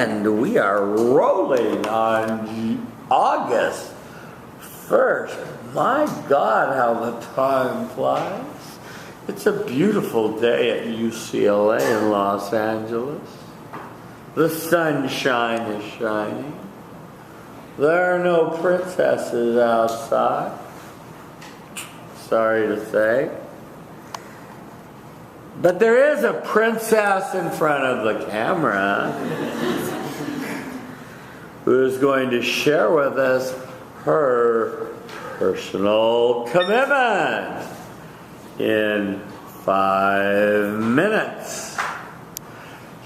And we are rolling on August 1st. My God, how the time flies. It's a beautiful day at UCLA in Los Angeles. The sunshine is shining. There are no princesses outside. Sorry to say. But there is a princess in front of the camera who is going to share with us her personal commitment in 5 minutes.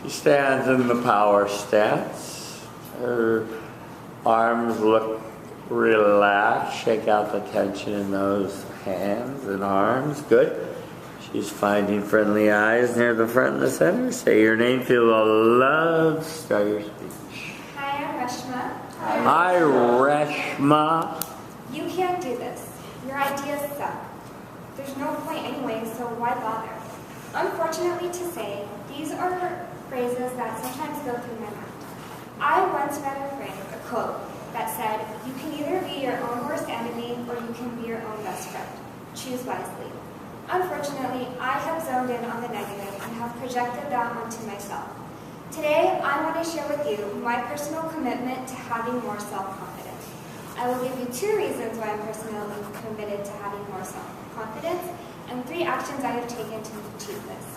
She stands in the power stance. Her arms look relaxed. Shake out the tension in those hands and arms. Good. She's finding friendly eyes near the front and the center. Say your name, feel the love. Start your speech. Hi, I'm Reshma. Hi, Reshma. You can't do this. Your ideas suck. There's no point anyway, so why bother? Unfortunately to say, these are phrases that sometimes go through my mind. I once read a quote that said, you can either be your own worst enemy or you can be your own best friend. Choose wisely. Unfortunately, I have zoned in on the negative and have projected that onto myself. Today, I want to share with you my personal commitment to having more self-confidence. I will give you 2 reasons why I'm personally committed to having more self-confidence and 3 actions I have taken to achieve this.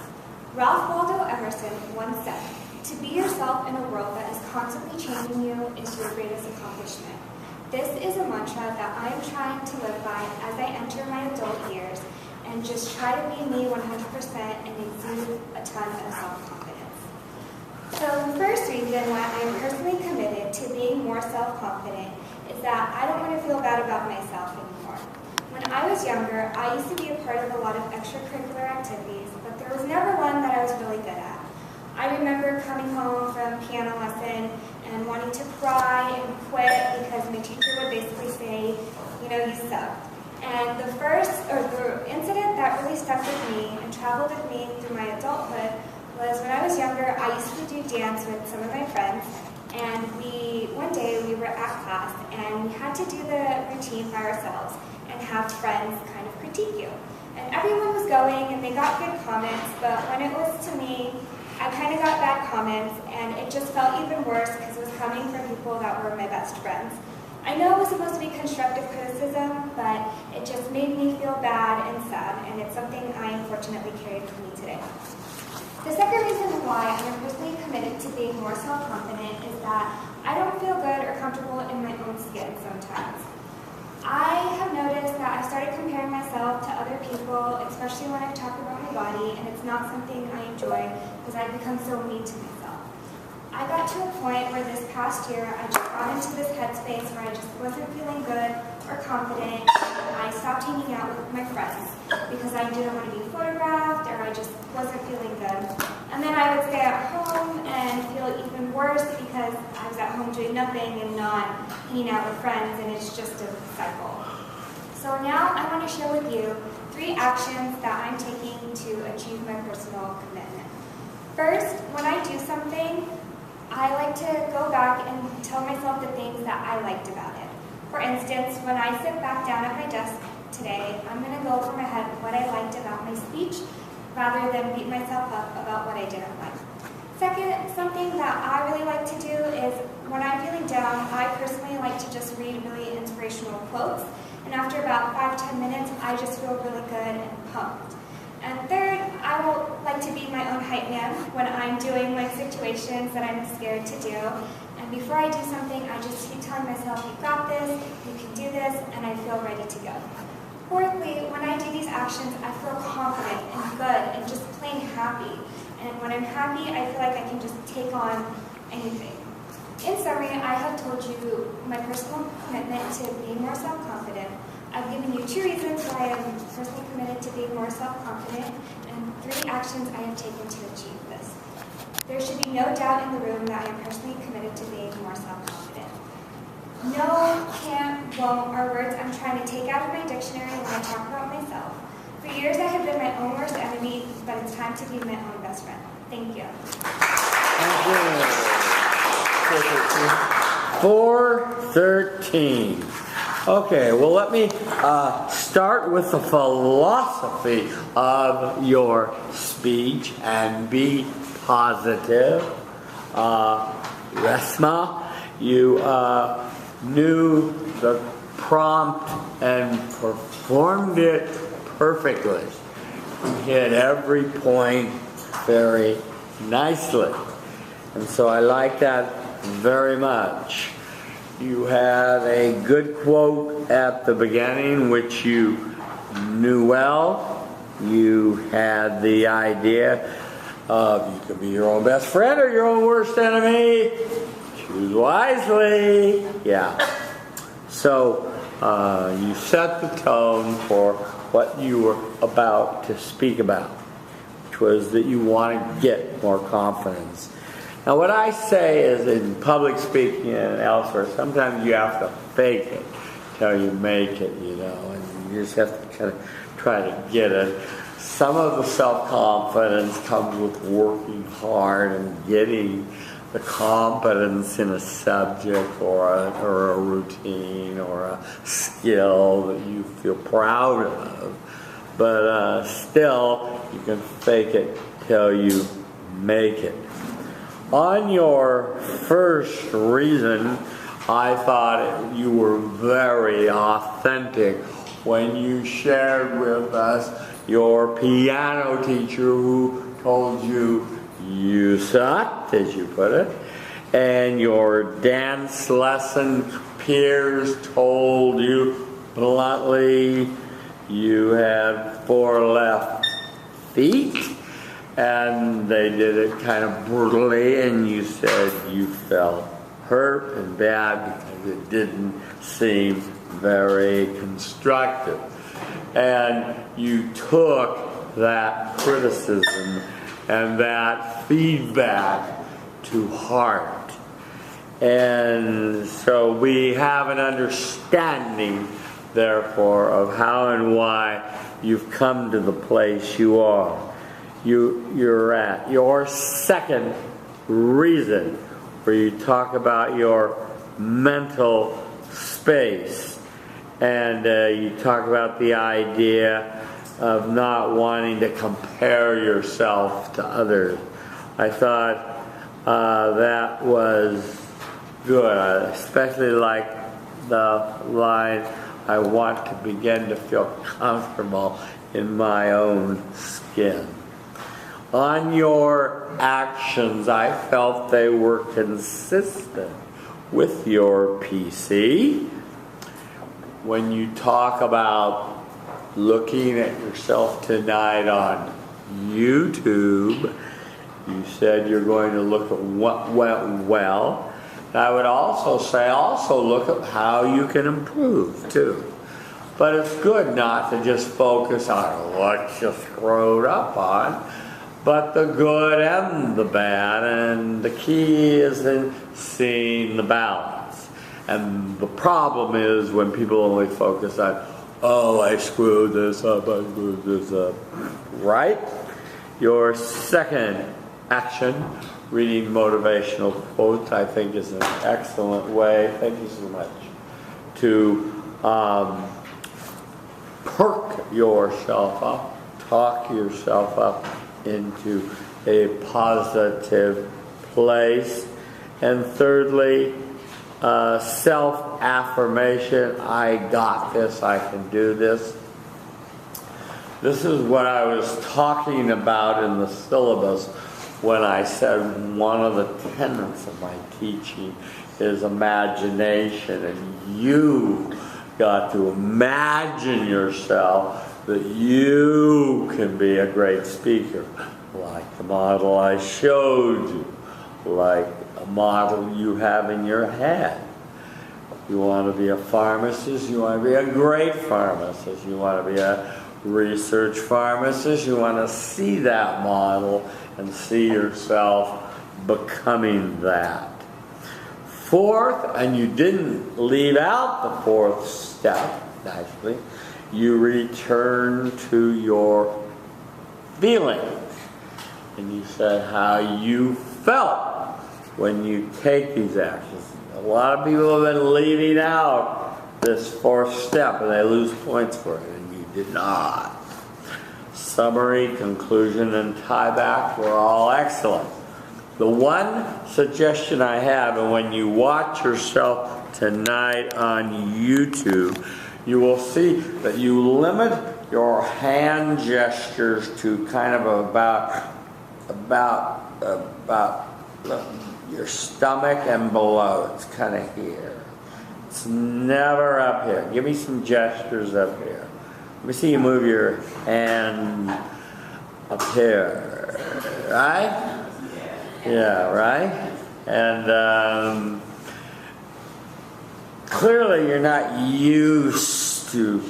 Ralph Waldo Emerson once said, "To be yourself in a world that is constantly changing you is your greatest accomplishment." This is a mantra that I am trying to live by as I enter my adult years and just try to be me 100% and exude a ton of self-confidence. So the first reason why I am personally committed to being more self-confident is that I don't want to feel bad about myself anymore. When I was younger, I used to be a part of a lot of extracurricular activities, but there was never one that I was really good at. I remember coming home from piano lesson and wanting to cry and quit because my teacher would basically say, you sucked. And the incident that really stuck with me and traveled with me through my adulthood was when I was younger, I used to do dance with some of my friends, and one day we were at class and we had to do the routine by ourselves and have friends kind of critique you. And everyone was going and they got good comments, but when it was to me, I kind of got bad comments, and it just felt even worse because it was coming from people that were my best friends. I know it was supposed to be constructive criticism, but it just made me feel bad and sad, and it's something I unfortunately carried with me today. The second reason why I'm personally committed to being more self-confident is that I don't feel good or comfortable in my own skin sometimes. I have noticed that I started comparing myself to other people, especially when I talk about my body, and it's not something I enjoy because I've become so mean to myself. I got to a point where this past year I just got into this headspace where I just wasn't feeling good or confident, and I stopped hanging out with my friends because I didn't want to be photographed or I just wasn't feeling good. And then I would stay at home and feel even worse because I was at home doing nothing and not hanging out with friends, and it's just a cycle. So now I want to share with you 3 actions that I'm taking to achieve my personal commitment. First, when I do something, I like to go back and tell myself the things that I liked about it. For instance, when I sit back down at my desk today, I'm going to go over my head what I liked about my speech rather than beat myself up about what I didn't like. Second, something that I really like to do is when I'm feeling down, I personally like to just read really inspirational quotes, and after about 5-10 minutes, I just feel really good and pumped. And third, I will like to be my own hype man when I'm doing like situations that I'm scared to do. And before I do something, I just keep telling myself, you got this, you can do this, and I feel ready to go. Fourthly, when I do these actions, I feel confident and good and just plain happy. And when I'm happy, I feel like I can just take on anything. In summary, I have told you my personal commitment to being more self-confident. I've given you 2 reasons why I'm personally committed to being more self-confident and 3 actions I have taken to achieve this. There should be no doubt in the room that I am personally committed to being more self-confident. No, can't, won't are words I'm trying to take out of my dictionary when I talk about myself. For years I have been my own worst enemy, but it's time to be my own best friend. Thank you. Thank you. 413. Okay, well, let me start with the philosophy of your speech and be positive. Resma, you knew the prompt and performed it perfectly. You hit every point very nicely. And so I like that very much. You had a good quote at the beginning, which you knew well. You had the idea of you can be your own best friend or your own worst enemy. Choose wisely. Yeah. So you set the tone for what you were about to speak about, which was that you want to get more confidence. Now, what I say is in public speaking and elsewhere, sometimes you have to fake it till you make it, you know, and you just have to kind of try to get it. Some of the self-confidence comes with working hard and getting the competence in a subject or a routine or a skill that you feel proud of. But still, you can fake it till you make it. On your first reason, I thought you were very authentic when you shared with us your piano teacher who told you you sucked, as you put it, and your dance lesson peers told you bluntly you had 4 left feet. And they did it kind of brutally, and you said you felt hurt and bad because it didn't seem very constructive. And you took that criticism and that feedback to heart. And so we have an understanding, therefore, of how and why you've come to the place you are. You're at your second reason where you talk about your mental space, and you talk about the idea of not wanting to compare yourself to others. I thought that was good. I especially like the line, I want to begin to feel comfortable in my own skin. On your actions, I felt they were consistent with your PC. When you talk about looking at yourself tonight on YouTube, you said you're going to look at what went well. And I would also say, look at how you can improve too. But it's good not to just focus on what you screwed up on, but the good and the bad, and the key is in seeing the balance. And the problem is when people only focus on, oh, I screwed this up, right? Your second action, reading motivational quotes, I think is an excellent way, thank you so much, to perk yourself up, talk yourself up into a positive place. And thirdly, self-affirmation. I got this, I can do this. This is what I was talking about in the syllabus when I said one of the tenets of my teaching is imagination, and you got to imagine yourself that you can be a great speaker, like the model I showed you, like a model you have in your head. You want to be a pharmacist, you want to be a great pharmacist, you want to be a research pharmacist, you want to see that model and see yourself becoming that. Fourth, and you didn't leave out the fourth step, actually, you return to your feelings. And you said how you felt when you take these actions. A lot of people have been leaving out this fourth step and they lose points for it, and you did not. Summary, conclusion, and tie back were all excellent. The one suggestion I have, and when you watch yourself tonight on YouTube, you will see that you limit your hand gestures to kind of about your stomach and below. It's kind of here. It's never up here. Give me some gestures up here. Let me see you move your hand up here. Right? Yeah, right? And clearly you're not used to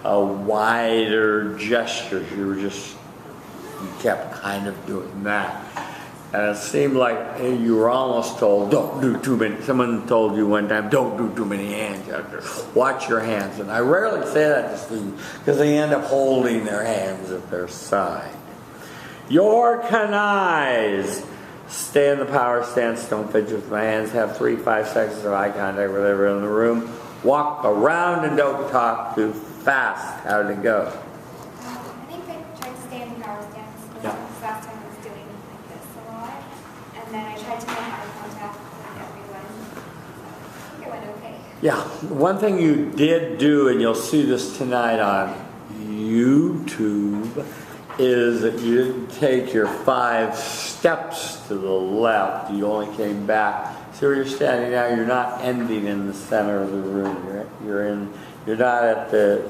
a wider gestures. You kept kind of doing that. And it seemed like you were almost told, don't do too many. Someone told you one time, don't do too many hand gestures. Watch your hands. And I rarely say that to students because they end up holding their hands at their side. Your canais. Stay in the power stance. Don't fidget with my hands. Have 3-5 seconds of eye contact with everyone in the room. Walk around and don't talk too fast. How did it go? I think I tried to stay in the power stance. Yeah. Last time I was doing like this a lot. And then I tried to make eye contact with everyone. I think it went okay. Yeah. One thing you did do, and you'll see this tonight on YouTube, is that you didn't take your 5 steps to the left. You only came back. See where you're standing now? You're not ending in the center of the room. You're not at the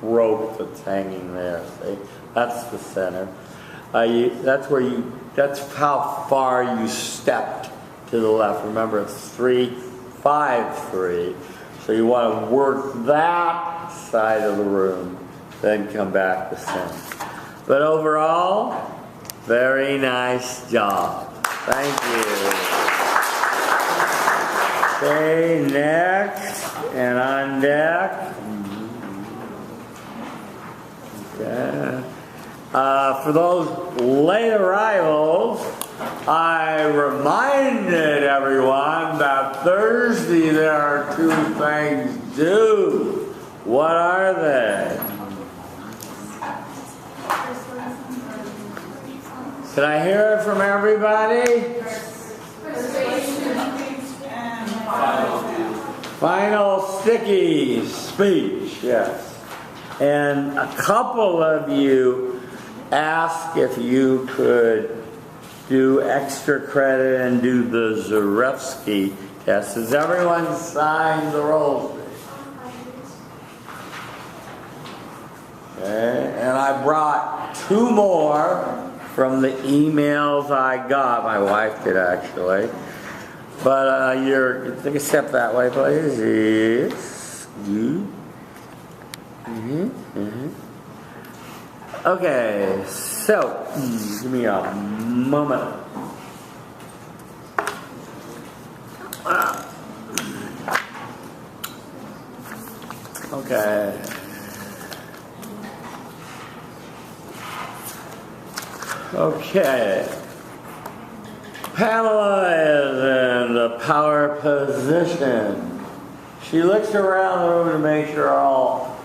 rope that's hanging there. See? That's the center. That's how far you stepped to the left. Remember, it's 3, 5, 3. So you want to work that side of the room, then come back to center. But overall, very nice job. Thank you. Okay, next and on deck. Okay. For those late arrivals, I reminded everyone that Thursday there are 2 things due. What are they? Can I hear it from everybody? Final sticky speech, yes. And a couple of you asked if you could do extra credit and do the Zarefsky test. Has everyone signed the roll sheet? Okay, and I brought 2 more from the emails I got. My wife did, actually. But take a step that way, please. Yes. Okay, so give me a moment. Okay. Okay. Pamela is in the power position. She looks around the room to make sure all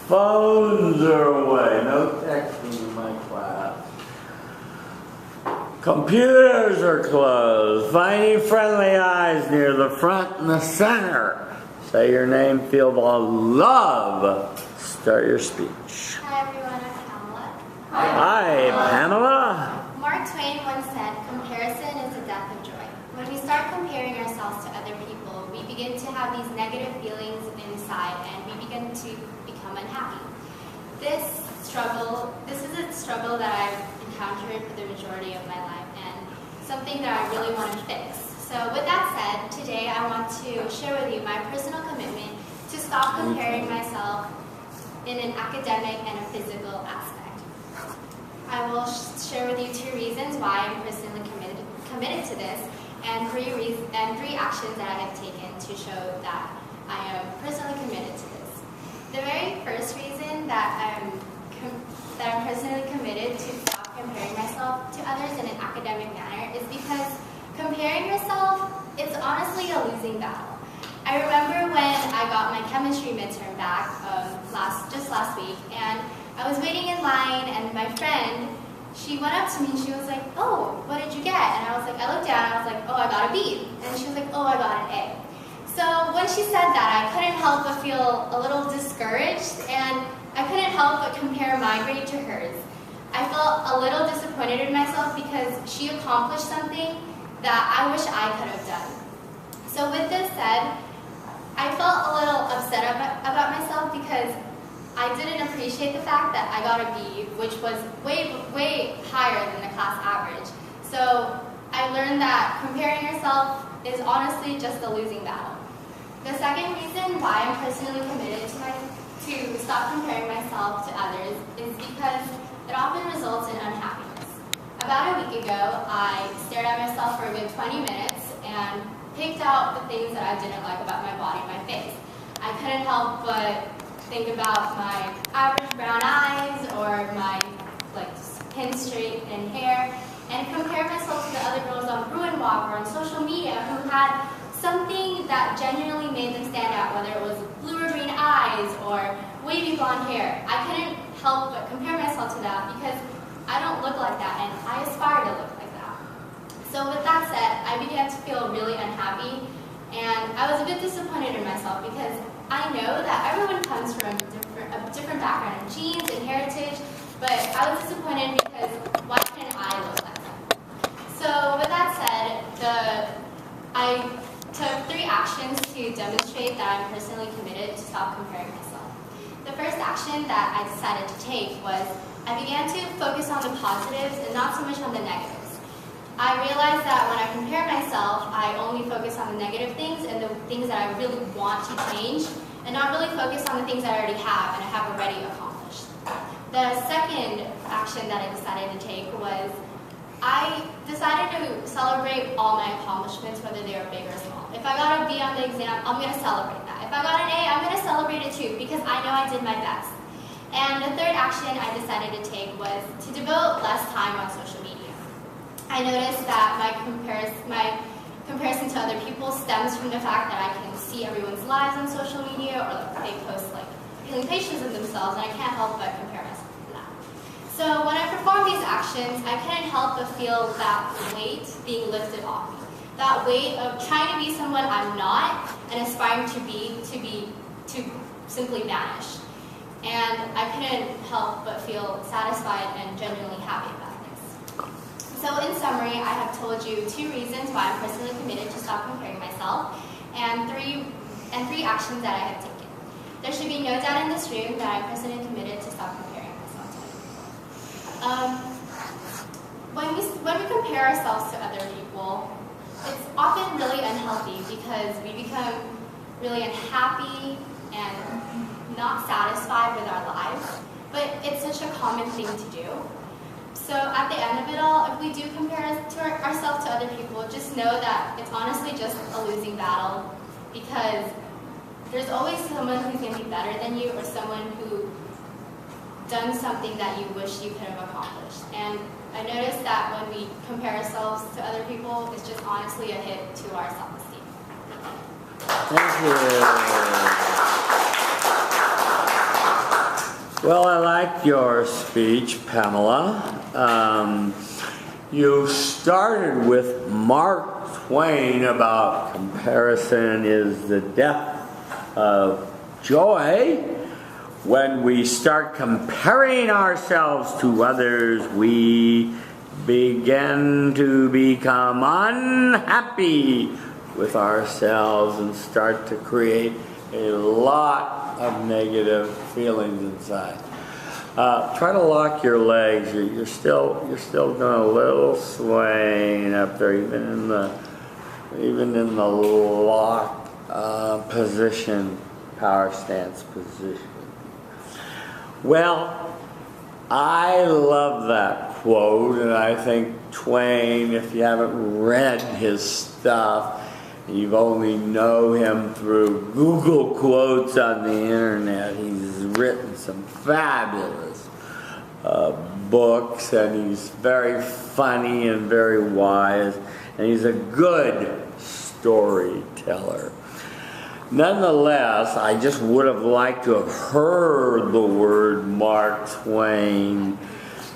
phones are away. No texting in my class. Computers are closed. Finding friendly eyes near the front and the center. Say your name, feel the love. Start your speech. Hi everyone, I'm Pamela. Hi, Pamela. Mark Twain once said, comparison is the death of joy. When we start comparing ourselves to other people, we begin to have these negative feelings inside and we begin to become unhappy. This is a struggle that I've encountered for the majority of my life and something that I really want to fix. So with that said, today I want to share with you my personal commitment to stop comparing myself in an academic and a physical aspect. I will share with you 2 reasons why I'm personally committed to this and 3 actions that I have taken to show that I am personally committed to this. The very first reason that I'm personally committed to stop comparing myself to others in an academic manner is because comparing yourself is honestly a losing battle. I remember when I got my chemistry midterm back just last week, and I was waiting in line, and my friend, she went up to me and she was like, "Oh, what did you get?" And I was like, I looked down and I was like, "Oh, I got a B." And she was like, "Oh, I got an A." So when she said that, I couldn't help but feel a little discouraged, and I couldn't help but compare my grade to hers. I felt a little disappointed in myself because she accomplished something that I wish I could have done. So with this said, I felt a little upset about myself because I didn't appreciate the fact that I got a B, which was way higher than the class average. So I learned that comparing yourself is honestly just a losing battle. The second reason why I'm personally committed to stop comparing myself to others is because it often results in unhappiness. About a week ago, I stared at myself for a good 20 minutes and picked out the things that I didn't like about my body and my face. I couldn't help but think about my average brown eyes or my pin straight and hair, and compare myself to the other girls on Bruin Walk or on social media who had something that genuinely made them stand out, whether it was blue or green eyes or wavy blonde hair. I couldn't help but compare myself to that because I don't look like that and I aspire to look like that. So with that said, I began to feel really unhappy, and I was a bit disappointed in myself because I know that everyone comes from a different background in genes and heritage, but I was disappointed because why couldn't I look like them? So with that said, I took 3 actions to demonstrate that I'm personally committed to stop comparing myself. The first action that I decided to take was I began to focus on the positives and not so much on the negatives. I realized that when I compare myself, I only focus on the negative things and the things that I really want to change, and not really focus on the things that I already have and I have already accomplished. The second action that I decided to take was I decided to celebrate all my accomplishments, whether they are big or small. If I got a B on the exam, I'm going to celebrate that. If I got an A, I'm going to celebrate it too because I know I did my best. And the third action I decided to take was to devote less time on social media. I noticed that my comparison to other people stems from the fact that I can see everyone's lives on social media, or they post healing pictures of themselves, and I can't help but compare myself to that. So when I perform these actions, I couldn't help but feel that weight being lifted off me. That weight of trying to be someone I'm not and aspiring to simply vanish. And I couldn't help but feel satisfied and genuinely happy about this. So in summary, I have told you 2 reasons why I'm personally committed to stop comparing myself, and three actions that I have taken. There should be no doubt in this room that I'm personally committed to stop comparing myself to other people. When we compare ourselves to other people, it's often really unhealthy because we become really unhappy and not satisfied with our lives, but it's such a common thing to do. So at the end of it all, if we do compare ourselves to other people, just know that it's honestly just a losing battle, because there's always someone who's going to be better than you, or someone who done something that you wish you could have accomplished. And I noticed that when we compare ourselves to other people, it's just honestly a hit to our self-esteem. Thank you. Well, I liked your speech, Pamela. You started with Mark Twain about comparison is the death of joy. When we start comparing ourselves to others, we begin to become unhappy with ourselves and start to create a lot of negative feelings inside. Try to lock your legs. You're still doing a little swaying up there, even in the lock position, power stance position. Well, I love that quote, and I think Twain, if you haven't read his stuff, you've only know him through Google quotes on the internet. He's written some fabulous books, and he's very funny and very wise, and he's a good storyteller. Nonetheless, I just would have liked to have heard the word Mark Twain,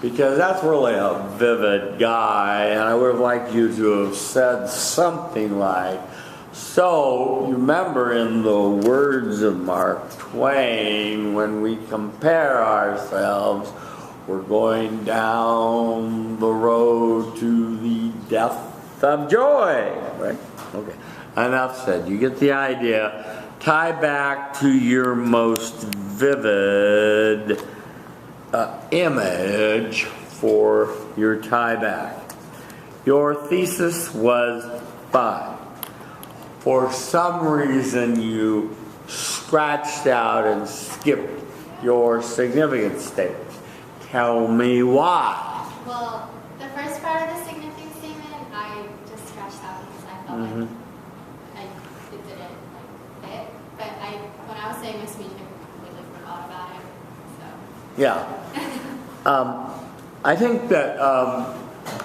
because that's really a vivid guy, and I would have liked you to have said something like, so, you remember in the words of Mark Twain, when we compare ourselves, we're going down the road to the death of joy. Right? Okay. Enough said. You get the idea. Tie back to your most vivid image for your tie back. Your thesis was 5. For some reason, you scratched out and skipped your significant statements. Tell me why. Well, the first part of the significant statement, I just scratched out because I felt like it didn't fit. But when I was saying my speech, I completely forgot about it. So. Yeah. I think that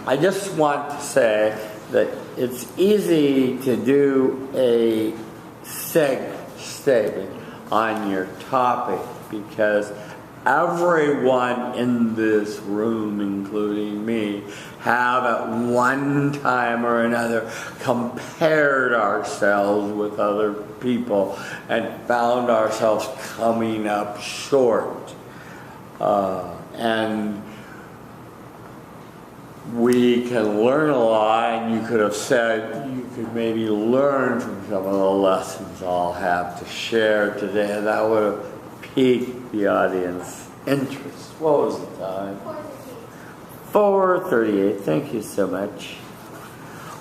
I just want to say that it's easy to do a statement on your topic because everyone in this room, including me, have at one time or another compared ourselves with other people and found ourselves coming up short. And we can learn a lot, and you could have said you could maybe learn from some of the lessons I'll have to share today, and that would have piqued the audience interest. What was the time? 4:38. Thank you so much.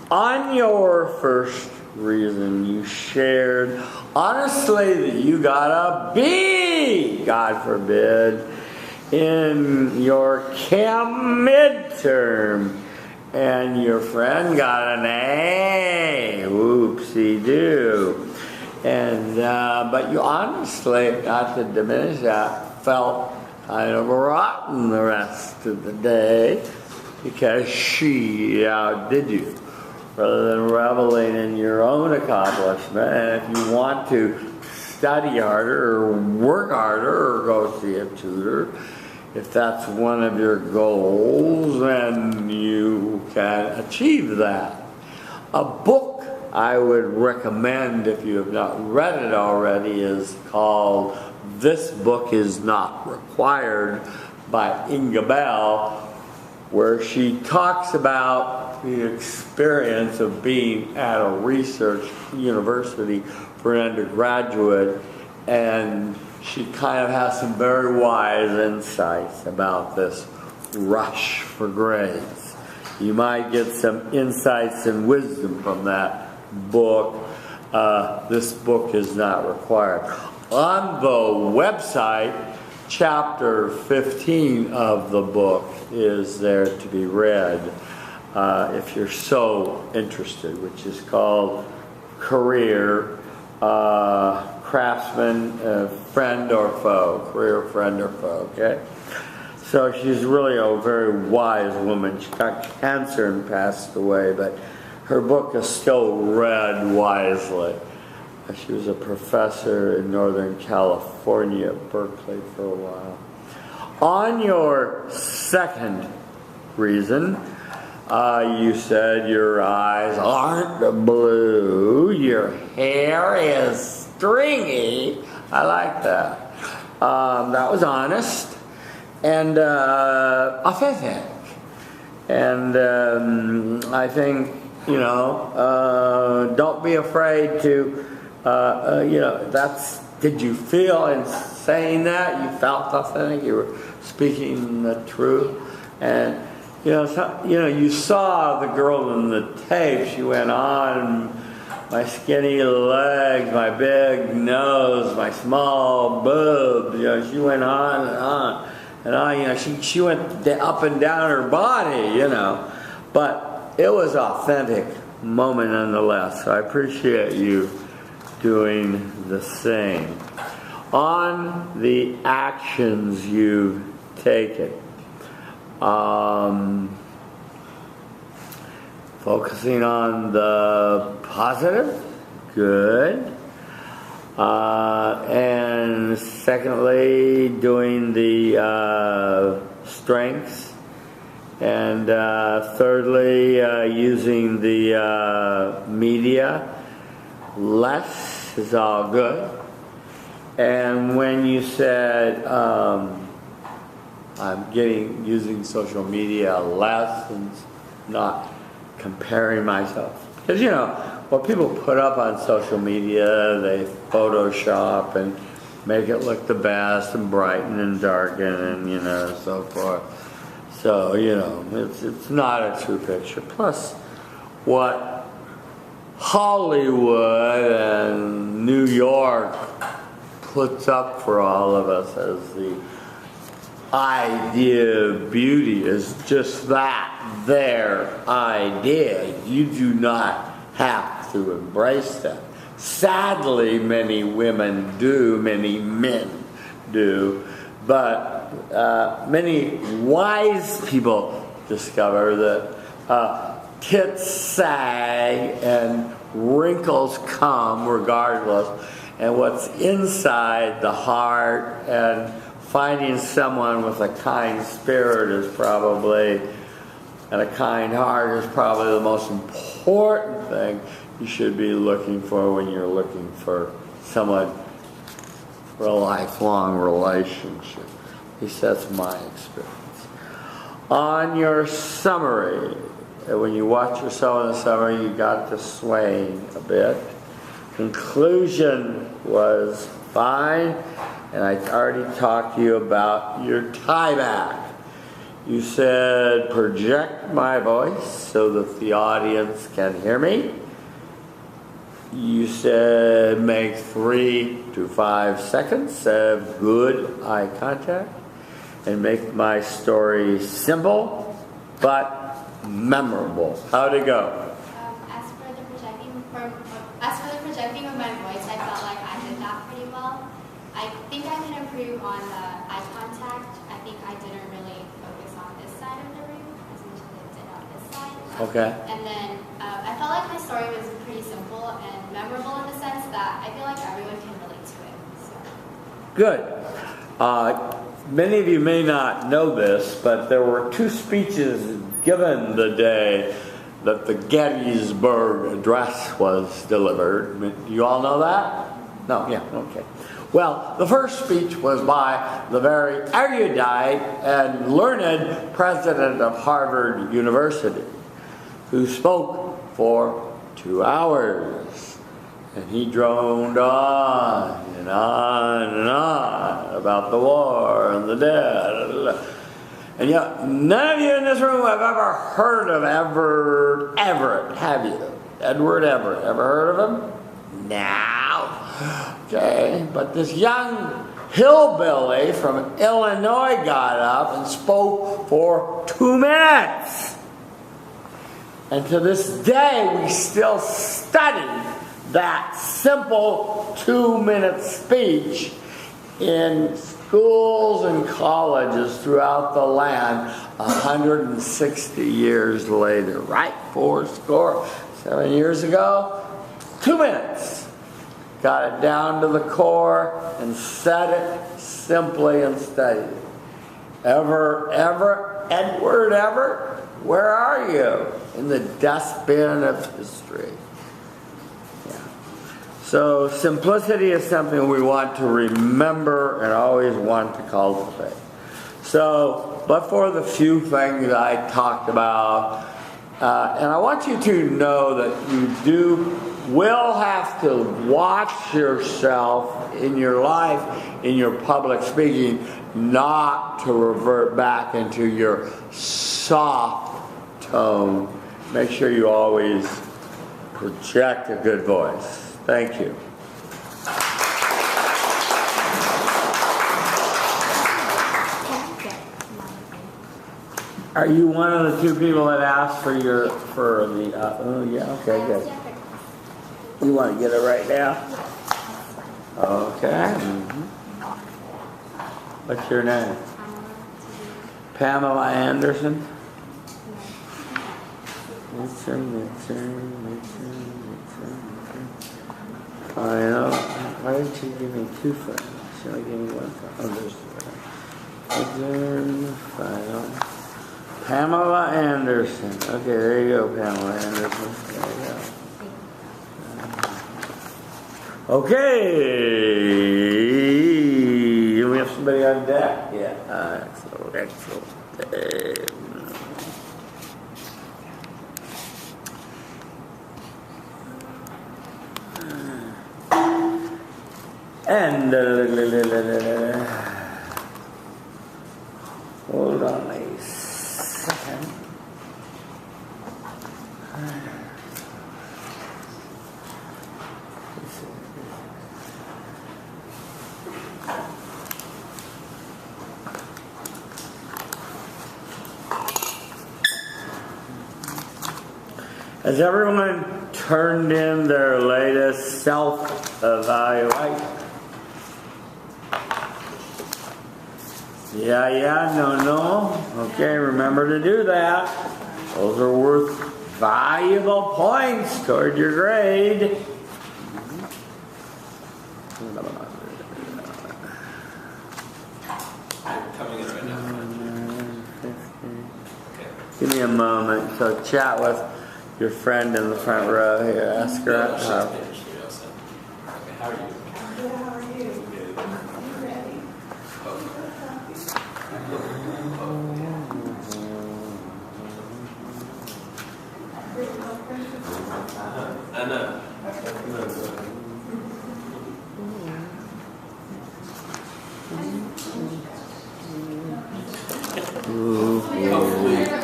On your first reason, you shared honestly that you got a B, God forbid, in your chem midterm, and your friend got an A. Whoopsie-doo. And but you honestly, not to diminish that, felt kind of rotten the rest of the day because she outdid you, rather than reveling in your own accomplishment. And if you want to study harder or work harder or go see a tutor, if that's one of your goals, then you can achieve that. A book I would recommend, if you have not read it already, is called This Book Is Not Required by Inga Bell, where she talks about the experience of being at a research university for an undergraduate, and she kind of has some very wise insights about this rush for grades. You might get some insights and wisdom from that book. This book is not required. On the website, chapter 15 of the book is there to be read if you're so interested, which is called Career Craftsman, Friend or Foe, Career Friend or Foe, okay? So she's really a very wise woman. She got cancer and passed away, but her book is still read wisely. She was a professor in Northern California at Berkeley for a while. On your second reason, you said your eyes aren't blue, your hair is stringy. I like that. That was honest and authentic. And I think, don't be afraid to, did you feel in saying that? You felt authentic, you were speaking the truth. And, you saw the girl in the tape. She went on, my skinny legs, my big nose, my small boobs. She went on and on and on. She went up and down her body, But it was an authentic moment nonetheless. So I appreciate you doing the same. On the actions you've taken, Focusing on the positive, good. And secondly, doing the strengths. And thirdly, using the media. Less is all good. And when you said I'm using social media less and not comparing myself, because you know what people put up on social media, they Photoshop and make it look the best and brighten and darken and so forth. So it's not a true picture. Plus, what Hollywood and New York puts up for all of us as the idea of beauty is just that, their idea. You do not have to embrace that. Sadly, many women do, many men do, but many wise people discover that tits sag and wrinkles come regardless, and what's inside the heart and finding someone with a kind spirit is probably, and a kind heart is probably the most important thing you should be looking for when you're looking for someone for a lifelong relationship. At least that's my experience. On your summary, when you watch yourself in the summary, you got to swaying a bit. Conclusion was fine, and I already talked to you about your tie back. You said project my voice so that the audience can hear me. You said make 3 to 5 seconds of good eye contact and make my story simple but memorable. How'd it go? As for the projecting of my voice, I felt like I did that pretty well. I think I can improve on the eye contact. I think I didn't really focus on this side of the room as much as I did on this side. Okay. And then I felt like my story was pretty simple and memorable in the sense that I feel like everyone can relate to it. So. Good. Many of you may not know this, but there were 2 speeches given the day that the Gettysburg Address was delivered. You all know that? No? Yeah, okay. Well, the first speech was by the very erudite and learned president of Harvard University, who spoke for 2 hours. And he droned on and on and on about the war and the dead. And yet, none of you in this room have ever heard of Everett, have you? Edward Everett. Ever heard of him? No. Okay, but this young hillbilly from Illinois got up and spoke for 2 minutes. And to this day, we still study that simple 2-minute speech in schools and colleges throughout the land 160 years later. Right? 7 years ago, 2 minutes. Got it down to the core and said it simply and steady. Edward Everett, where are you? In the dustbin of history. So simplicity is something we want to remember and always want to cultivate. So, but for the few things I talked about, and I want you to know that you will have to watch yourself in your life, in your public speaking, not to revert back into your soft tone. Make sure you always project a good voice. Thank you. Are you one of the 2 people that asked for the? Oh yeah, okay, good. You want to get it right now? Okay. What's your name? Pamela Anderson. I know. Why didn't you give me 2 friends? She only gave me 1 friend. Oh, there's 2. Final. Pamela Anderson. Okay, there you go, Pamela Anderson. There you go. Okay. Do we have somebody on deck? Yeah. Excellent. And hold on a second. Has everyone turned in their latest self-evaluation? Yeah, no. Okay, remember to do that. Those are worth valuable points toward your grade. Coming in right now. Okay. Give me a moment. So chat with your friend in the front row here. Ask her out. Okay, how are you? Good, how are you? Good. You ready? I know. Hopefully. Good.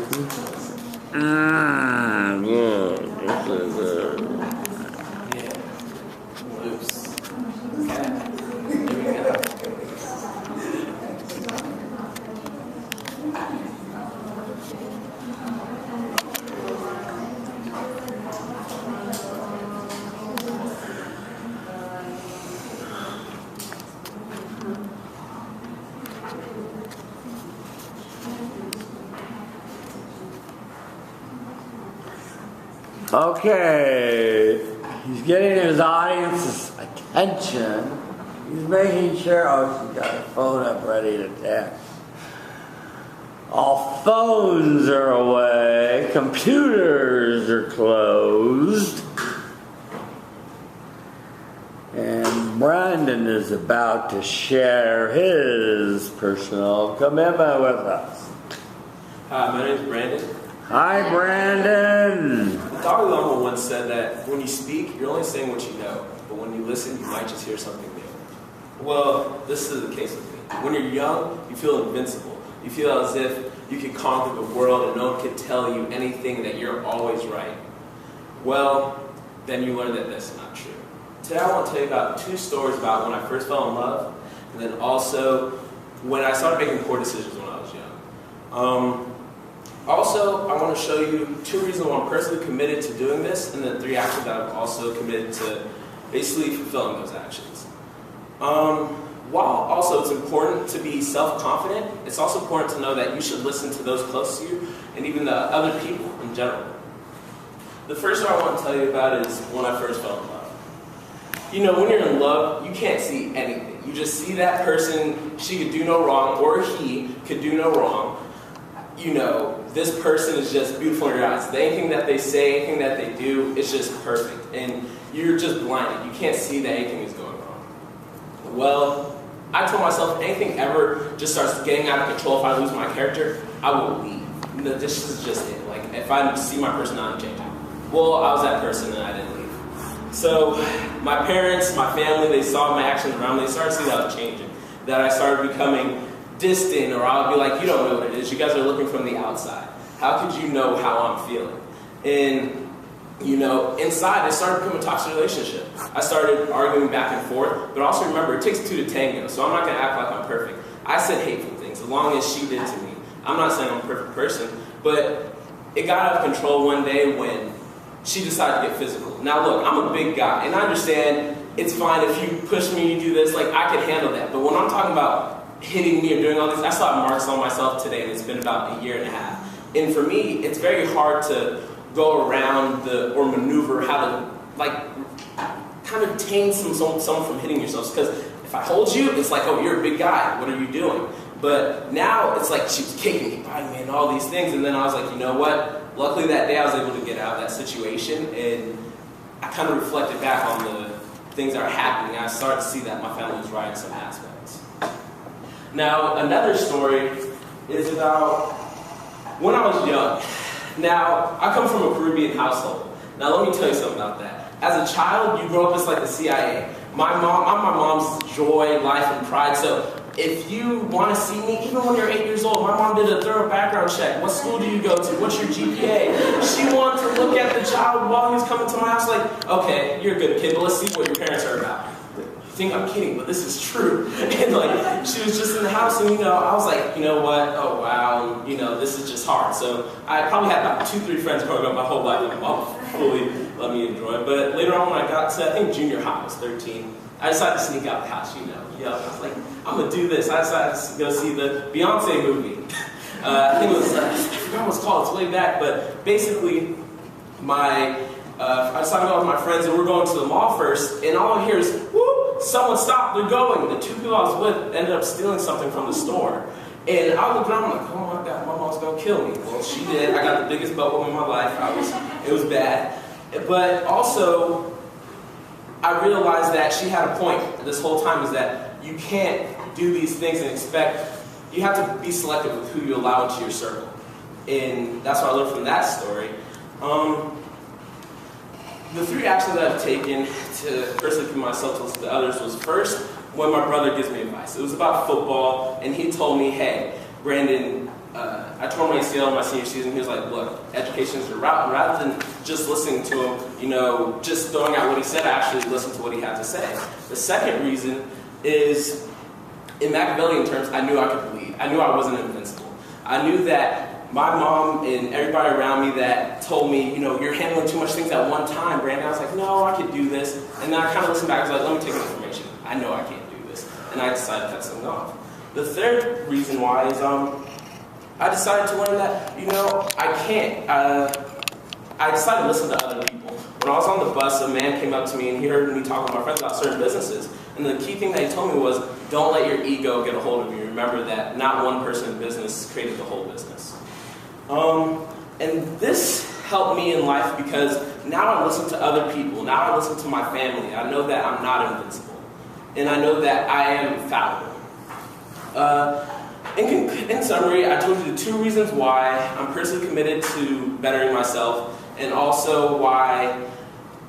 This is Yeah. Oops. Okay. Here we go. Okay, he's getting his audience's attention. He's making sure, she's got her phone up ready to text. All phones are away, computers are closed. And Brandon is about to share his personal commitment with us. Hi, my name is Brandon. Hi, Brandon. The Dalai Lama once said that when you speak, you're only saying what you know, but when you listen, you might just hear something new. Well, this is the case with me. When you're young, you feel invincible. You feel as if you can conquer the world and no one can tell you anything, that you're always right. Well, then you learn that that's not true. Today I want to tell you about 2 stories about when I first fell in love, and then also when I started making poor decisions when I was young. Also, I want to show you 2 reasons why I'm personally committed to doing this, and then 3 actions that I'm also committed to basically fulfilling those actions. While also it's important to be self-confident, it's also important to know that you should listen to those close to you, and even the other people in general. The first story I want to tell you about is when I first fell in love. You know, when you're in love, you can't see anything. You just see that person, she could do no wrong, or he could do no wrong. You know, this person is just beautiful in your eyes. Anything that they say, anything that they do, it's just perfect. And you're just blinded. You can't see that anything is going wrong. Well, I told myself if anything ever just starts getting out of control, if I lose my character, I will leave. This is just it. Like, if I see my personality changing. Well, I was that person and I didn't leave. So, my parents, my family, they saw my actions around me. They started to see that I was changing. That I started becoming distant, or I would be like, you don't know what it is. You guys are looking from the outside. How could you know how I'm feeling? And, you know, inside, it started becoming a toxic relationship. I started arguing back and forth, but also remember, it takes 2 to tango, so I'm not going to act like I'm perfect. I said hateful things, as long as she did to me. I'm not saying I'm a perfect person, but it got out of control one day when she decided to get physical. Now look, I'm a big guy, and I understand it's fine if you push me, you do this, like I can handle that. But when I'm talking about hitting me or doing all this. I still have marks on myself today, and it's been about a year and a half. And for me, it's very hard to go around or maneuver how to kind of tame someone from hitting yourself. Because if I hold you, it's like, oh, you're a big guy. What are you doing? But now it's like she was kicking me, biting me, and all these things. And then I was like, you know what? Luckily that day I was able to get out of that situation, and I kind of reflected back on the things that are happening. I started to see that my family was right in some aspects. Now, another story is about when I was young. Now, I come from a Caribbean household. Now, let me tell you something about that. As a child, you grow up as like the CIA. I'm my mom's joy, life, and pride. So if you want to see me, even when you're 8 years old, my mom did a thorough background check. What school do you go to? What's your GPA? She wanted to look at the child while he was coming to my house like, okay, you're a good kid, but let's see what your parents are about. You think I'm kidding, but this is true. And like, she was just in the house, and I was like, you know what? Oh wow, this is just hard. So I probably had about 2-3 friends growing up my whole life, and my mom fully let me enjoy it. But later on, when I got to, I think, junior high, I was 13, I decided to sneak out the house, I was like, I'm going to do this. I decided to go see the Beyonce movie. I think it was, I forgot what it's called, it's way back, but basically, I decided to go with my friends, and we're going to the mall first, and all I hear is, whoop, someone stopped, they're going. The 2 people I was with ended up stealing something from the store. And I looked around, I'm like, oh my God, my mom's going to kill me. Well, she did. I got the biggest belt whip in my life. It was bad. But also, I realized that she had a point this whole time, is that you can't do these things and you have to be selective with who you allow into your circle. And that's what I learned from that story. The 3 actions that I've taken to personally keep myself to listen to others was first, when my brother gives me advice. It was about football, and he told me, hey, Brandon, I tore my ACL in my senior season. He was like, look, education is your route. And rather than just listening to him, just throwing out what he said, I actually listened to what he had to say. The second reason is, in Machiavellian terms, I knew I could bleed. I knew I wasn't invincible. I knew that my mom and everybody around me that told me, you're handling too much things at one time, Brandon. I was like, no, I could do this. And then I kind of listened back. I was like, let me take the information. I know I can't do this. And I decided to cut something off. The third reason why is I decided to learn that, I can't. I decided to listen to other people. When I was on the bus, a man came up to me and he heard me talking to my friends about certain businesses. And the key thing that he told me was, don't let your ego get a hold of you. Remember that not one person in business created the whole business. And this helped me in life because now I listen to other people. Now I listen to my family. I know that I'm not invincible. And I know that I am fallible. In summary, I told you the 2 reasons why I'm personally committed to bettering myself, and also why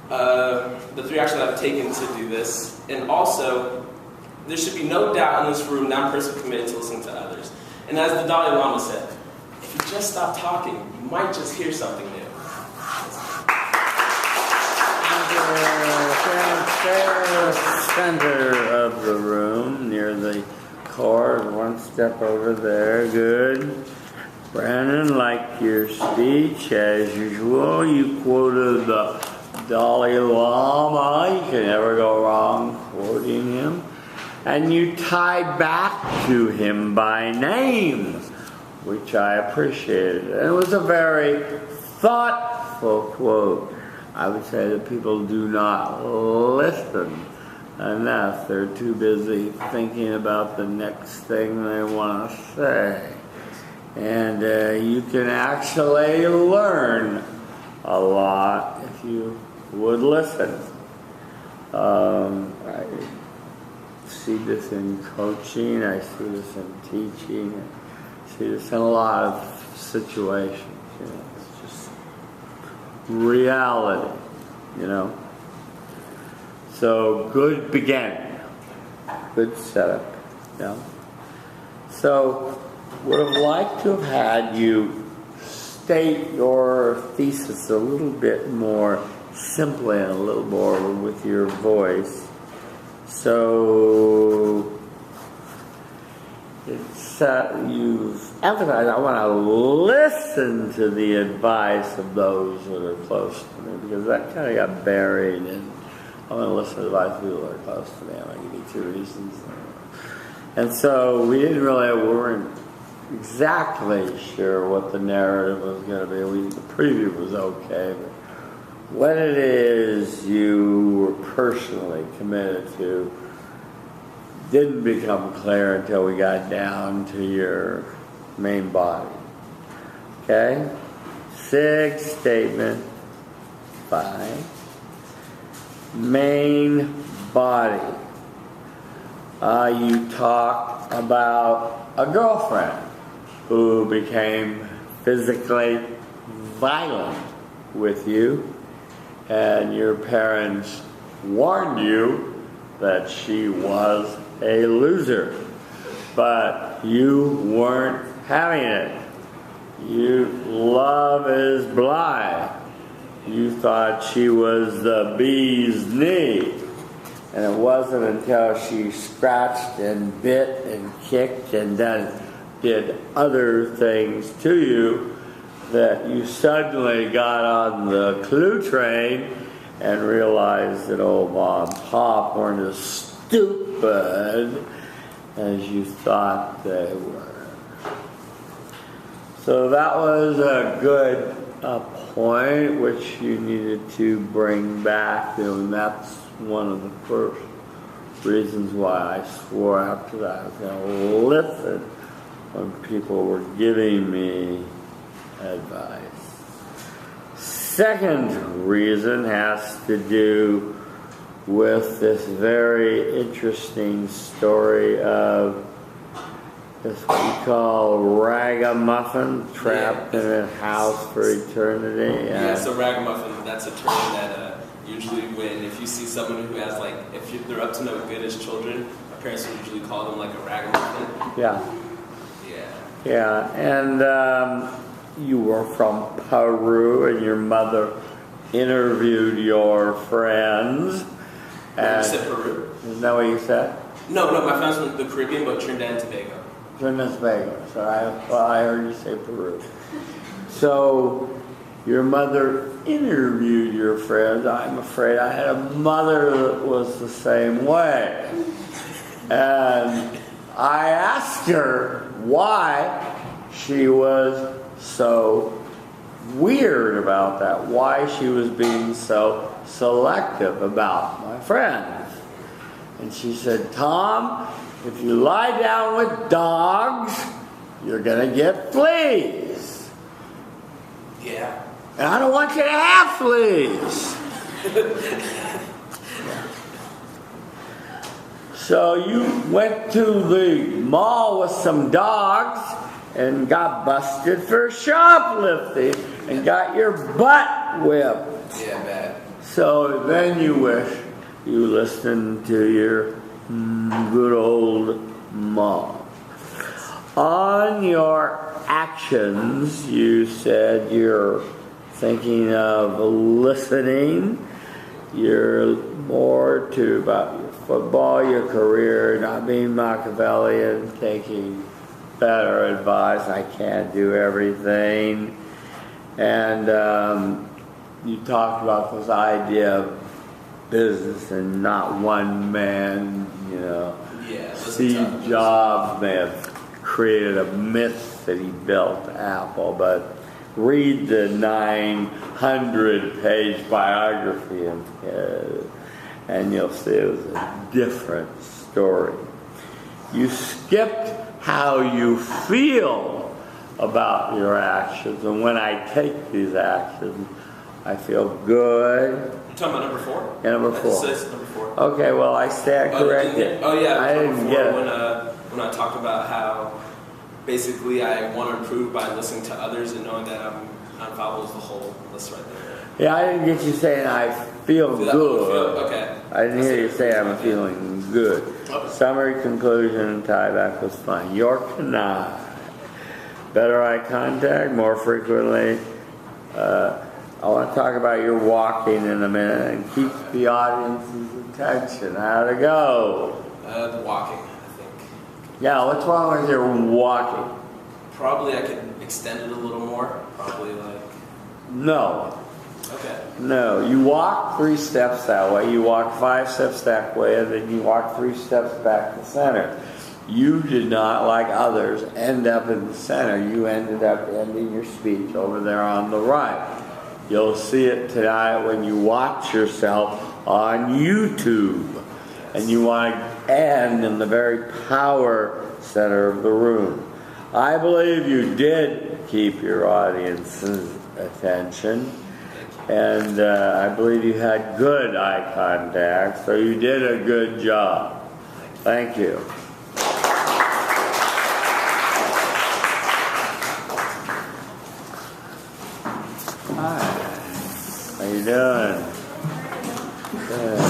the 3 actions I've taken to do this. And also, there should be no doubt in this room that I'm personally committed to listening to others. And as the Dalai Lama said, if you just stop talking, you might just hear something new. Center of the room, near the car, 1 step over there. Good. Brandon, like your speech, as usual, you quoted the Dalai Lama. You can never go wrong quoting him. And you tied back to him by name, which I appreciated. And it was a very thoughtful quote. I would say that people do not listen enough. They're too busy thinking about the next thing they want to say. And you can actually learn a lot if you would listen. I see this in coaching, I see this in teaching, I see this in a lot of situations. It's just reality, So good beginning, good setup, So would have liked to have had you state your thesis a little bit more simply and a little more with your voice. So it's you've emphasized, I want to listen to the advice of those that are close to me, because that kind of got buried in, I want to listen to the advice of people that are close to me. I'm going to give you 2 reasons. And so we weren't exactly sure what the narrative was going to be. The preview was okay, but what it is you were personally committed to didn't become clear until we got down to your main body. Okay? 6, statement 5. Main body. You talked about a girlfriend who became physically violent with you, and your parents warned you that she was a loser, but you weren't having it. Love is blind. You thought she was the bee's knee. And it wasn't until she scratched and bit and kicked and did other things to you that you suddenly got on the clue train and realized that old Mom and Pop weren't as stupid as you thought they were. So that was a good point which you needed to bring back, and that's one of the first reasons why I swore after that I was going to listen when people were giving me advice. Second reason has to do with this very interesting story of this what you call ragamuffin trapped in a house for eternity. Yeah, so ragamuffin, that's a term that usually if you see someone who has they're up to no good as children, our parents would usually call them like a ragamuffin. Yeah. And you were from Peru, and your mother interviewed your friends. You said Peru? Isn't that what you said? No, my friends from the Caribbean, but Trinidad and Tobago. Trinidad and Tobago. So I heard you say Peru. So your mother interviewed your friends. I'm afraid I had a mother that was the same way. And I asked her why she was so weird about that, why she was being so selective about my friends. And she said, Tom, if you lie down with dogs, you're going to get fleas. Yeah. And I don't want you to have fleas. So you went to the mall with some dogs and got busted for shoplifting and got your butt whipped. Yeah, bad. So then you wish you listened to your good old mom. On your actions, you said you're thinking of listening. You're more to about your football, your career, not being Machiavellian, taking better advice. I can't do everything. And you talked about this idea of business and not one man, Yeah. Steve Jobs may have created a myth that he built Apple, but read the 900-page biography of his, and you'll see it was a different story. You skipped how you feel about your actions, and when I take these actions, I feel good. You're talking about number 4? Yeah, number 4. It says number 4. Okay, well, I stand corrected. Oh yeah, I didn't get it. When I talked about how basically I want to improve by listening to others and knowing that I'm infallible is the whole list right there. Yeah, I didn't get you saying I feel good. Okay. I didn't hear you say I'm feeling good. Okay. Summary, conclusion, and tieback was fine. York and I. Better eye contact, more frequently. I want to talk about your walking in a minute and keep the audience's attention. How'd it go? The walking, I think. Yeah, what's wrong with your walking? Probably I could extend it a little more. Probably like. No. Okay. No, you walk 3 steps that way, you walk 5 steps that way, and then you walk 3 steps back to center. you did not, like others, end up in the center. You ended up ending your speech over there on the right. You'll see it tonight when you watch yourself on YouTube. And you want to end in the very power center of the room. I believe you did keep your audience's attention. And I believe you had good eye contact, so you did a good job. Thank you. Hi. How you doing? Good.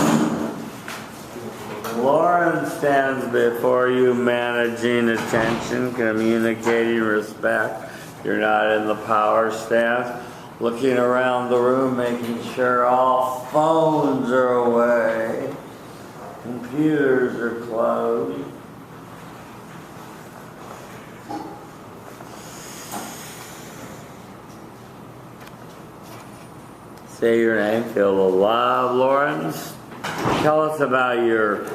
Lauren stands before you managing attention, communicating respect. You're not in the power stance. Looking around the room, making sure all phones are away, computers are closed. Say your name, feel the love, Lauren. Tell us about your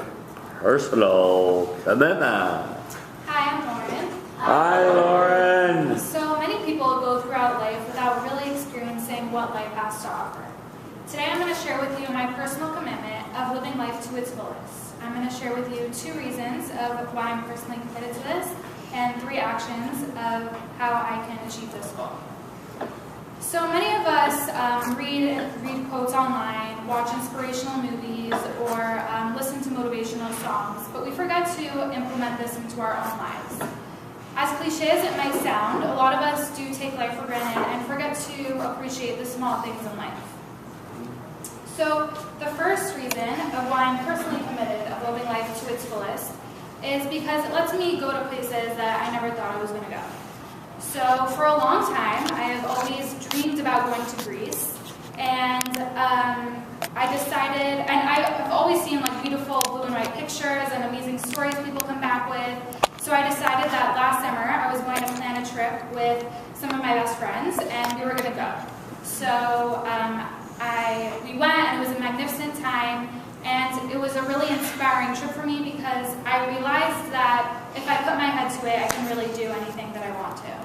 personal commitment. Hi, I'm Lauren. Hi, Lauren. So many people go throughout life without really experiencing what life has to offer. Today I'm going to share with you my personal commitment of living life to its fullest. I'm going to share with you 2 reasons of why I'm personally committed to this and 3 actions of how I can achieve this goal. So many of us read quotes online, watch inspirational movies, or listen to motivational songs, but we forget to implement this into our own lives. As cliche as it might sound, a lot of us do take life for granted and forget to appreciate the small things in life. So the first reason of why I'm personally committed of living life to its fullest is because it lets me go to places that I never thought I was going to go. So for a long time, I have always dreamed about going to Greece, and I decided, and I've always seen like beautiful blue and white pictures and amazing stories people come back with. So I decided that last summer I was going to plan a trip with some of my best friends, and we were going to go. So we went, and it was a magnificent time, and it was a really inspiring trip for me because I realized that if I put my head to it, I can really do anything that I want to.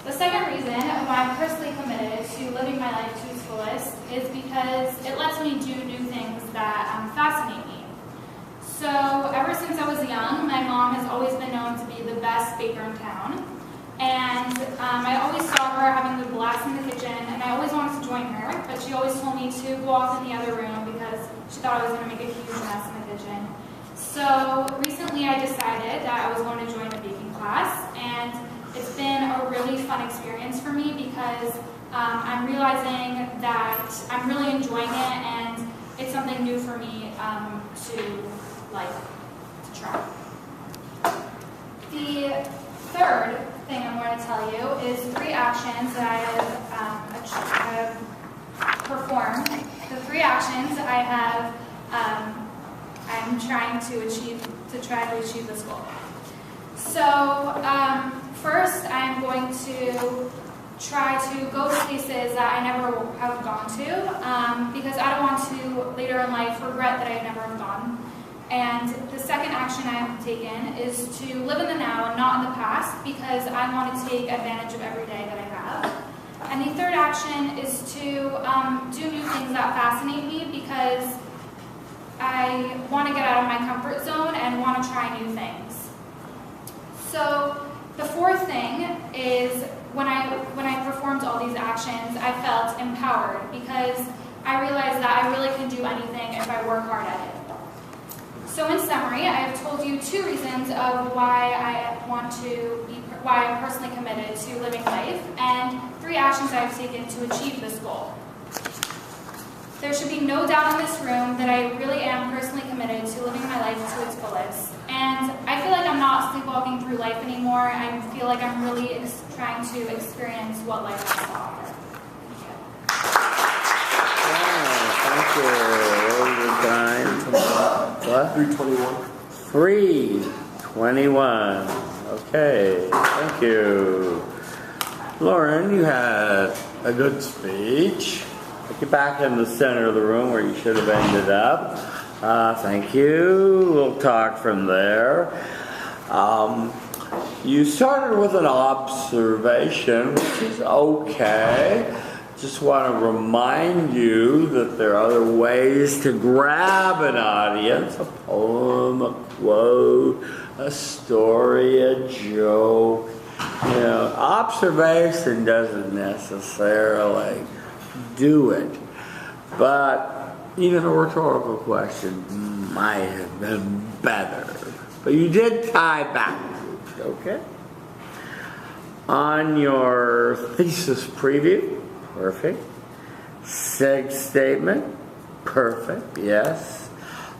The second reason why I'm personally committed to living my life to its fullest is because it lets me do new things that fascinate me. So ever since I was young, my mom has always been known to be the best baker in town. And I always saw her having a blast in the kitchen, and I always wanted to join her, but she always told me to go off in the other room because she thought I was going to make a huge mess in the kitchen. So recently I decided that I was going to join a baking class, and it's been a really fun experience for me because I'm realizing that I'm really enjoying it, and it's something new for me to try. The third thing I'm going to tell you is 3 actions that I have performed. The 3 actions I have, I'm trying to achieve this goal. So first, I'm going to try to go to places that I never have gone to because I don't want to later in life regret that I never have gone. And the second action I have taken is to live in the now and not in the past because I want to take advantage of every day that I have. And the third action is to do new things that fascinate me because I want to get out of my comfort zone and want to try new things. So the fourth thing is when I performed all these actions, I felt empowered because I realized that I really can do anything if I work hard at it. So in summary, I have told you 2 reasons of why I'm personally committed to living life, and 3 actions I have taken to achieve this goal. There should be no doubt in this room that I really am personally committed to living my life to its fullest. And I feel like I'm not sleepwalking through life anymore. I feel like I'm really trying to experience what life has to offer. Thank you. What was your time? What? 3:21. 3:21. Okay. Thank you. Lauren, you had a good speech. Get back in the center of the room where you should have ended up. Thank you. We'll talk from there. You started with an observation, which is okay. Just want to remind you that there are other ways to grab an audience: a poem, a quote, a story, a joke. You know, observation doesn't necessarily do it, but even a rhetorical question might have been better. But you did tie backwards, okay? On your thesis preview, perfect. Sig statement, perfect, yes.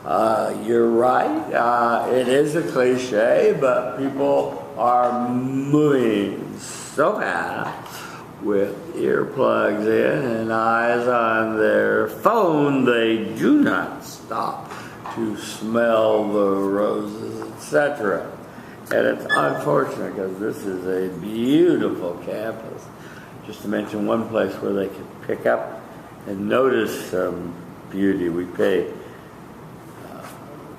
You're right, it is a cliche, but people are moving so fast with earplugs in and eyes on their phone, they do not stop to smell the roses, etc. And it's unfortunate because this is a beautiful campus. Just to mention one place where they can pick up and notice some beauty. We pay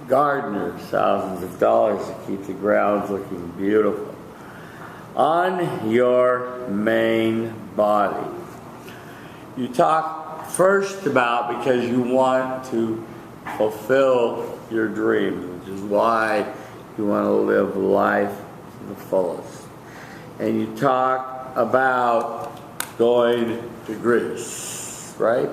gardeners thousands of dollars to keep the grounds looking beautiful. On your main body, you talk first about because you want to fulfill your dream, which is why you want to live life to the fullest. And you talk about going to Greece, right?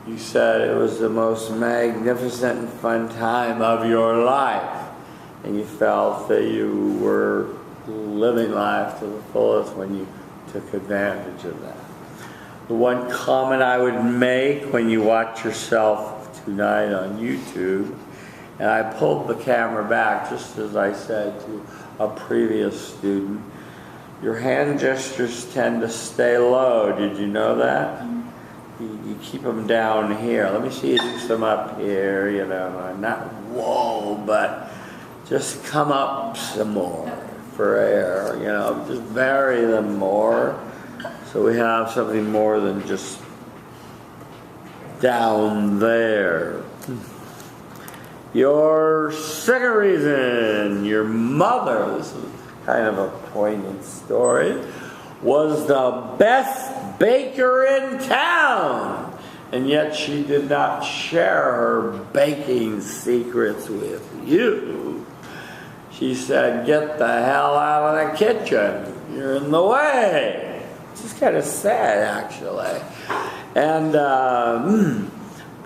You said it was the most magnificent and fun time of your life, and you felt that you were living life to the fullest when you took advantage of that. The one comment I would make when you watch yourself tonight on YouTube, and I pulled the camera back just as I said to a previous student, your hand gestures tend to stay low. Did you know that? You keep them down here. Let me see you do some up here, you know, not whoa, but just come up some more for air, you know, just vary them more so we have something more than just down there. Your second reason, your mother, this is kind of a poignant story, was the best baker in town, and yet she did not share her baking secrets with you. She said, "Get the hell out of the kitchen. You're in the way." It's kind of sad, actually. And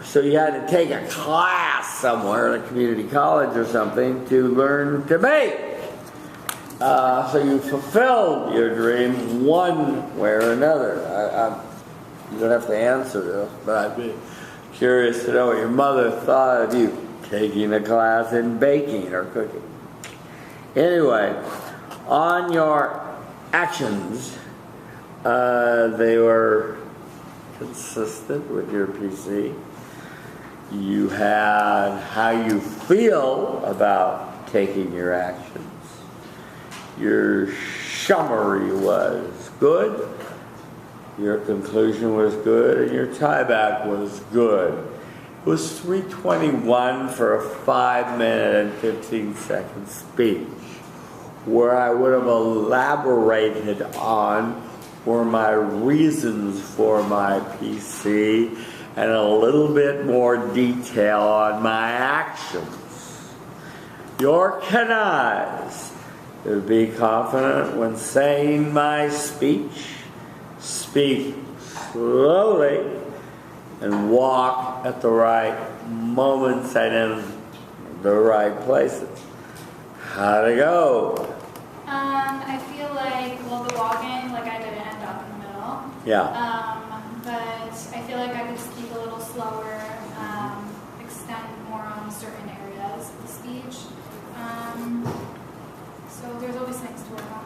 so you had to take a class somewhere at a community college or something to learn to bake. So you fulfilled your dream one way or another. You don't have to answer this, but I'd be curious to know what your mother thought of you taking a class in baking or cooking. Anyway, on your actions, they were consistent with your PC. You had how you feel about taking your actions. Your summary was good, your conclusion was good, and your tieback was good. It was 3:21 for a 5-minute and 15-second speech. Where I would have elaborated on were my reasons for my PC and a little bit more detail on my actions. Your canines. To be confident when saying my speech, speak slowly, and walk at the right moments and in the right places. How'd it go? I feel like, well, the walking, like I didn't end up in the middle. Yeah. But I feel like I could speak a little slower, extend more on certain areas of the speech. So there's always things to work on.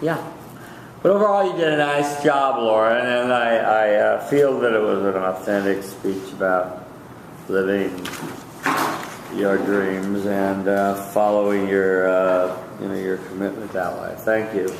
Yeah. But overall, you did a nice job, Lauren, and I feel that it was an authentic speech about living your dreams and following your, your commitment that way. Thank you.